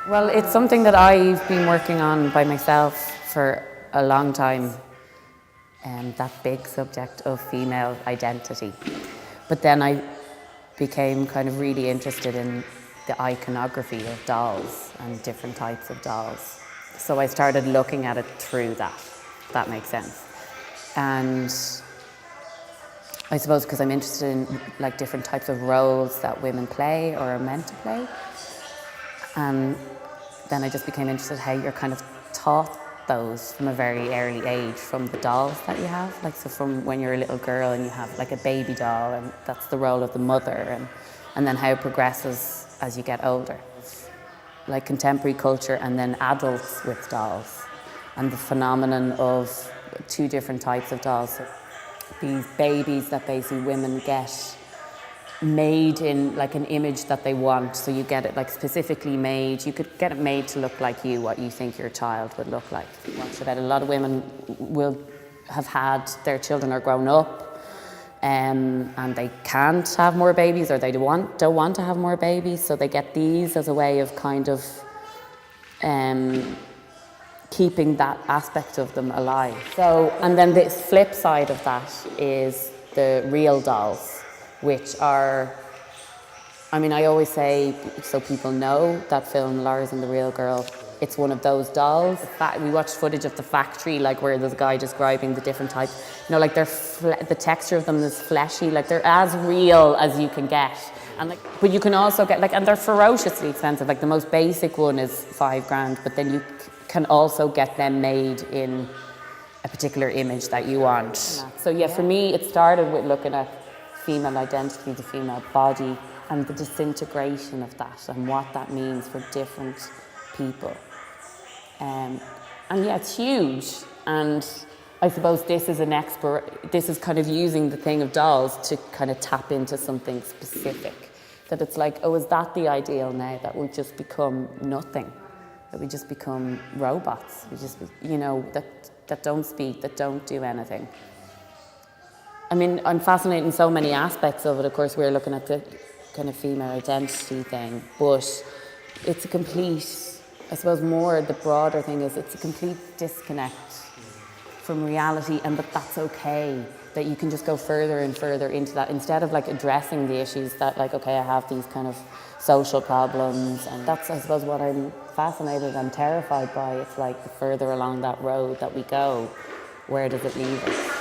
Well, it's something that I've been working on by myself for a long time, that big subject of female identity. But then I became kind of really interested in the iconography of dolls and different types of dolls. So I started looking at it through that, if that makes sense. And I suppose because I'm interested in like different types of roles that women play or are meant to play. And then I just became interested how you're kind of taught those from a very early age, from the dolls that you have. Like, so from when you're a little girl and you have like a baby doll, and that's the role of the mother, and then how it progresses as you get older. Like contemporary culture and then adults with dolls, and the phenomenon of two different types of dolls. These babies that basically women get made in like an image that they want. So you get it like specifically made. You could get it made to look like you, what you think your child would look like. Watch about a lot of women will have had their children are grown up, and they can't have more babies, or they don't want to have more babies. So they get these as a way of kind of keeping that aspect of them alive. So, and then the flip side of that is the real dolls, which are, I mean, I always say, so people know, that film Lars and the Real Girl, it's one of those dolls. We watched footage of the factory, like where there's a guy describing the different types. You know, like the texture of them is fleshy, like they're as real as you can get. And like, but you can also get like, and they're ferociously expensive. Like the most basic one is $5,000, but then you can also get them made in a particular image that you want. So yeah, for me, it started with looking at female identity, the female body, and the disintegration of that and what that means for different people. And yeah, it's huge. And I suppose this is kind of using the thing of dolls to kind of tap into something specific. That it's like, oh, is that the ideal now? That we just become nothing? That we just become robots? We just, you know, that don't speak, that don't do anything. I mean, I'm fascinated in so many aspects of it. Of course, we're looking at the kind of female identity thing, but it's a complete, I suppose more the broader thing is it's a complete disconnect from reality, and that's okay, that you can just go further and further into that instead of like addressing the issues that like, okay, I have these kind of social problems, and that's, I suppose, what I'm fascinated and terrified by. It's like the further along that road that we go, where does it leave us?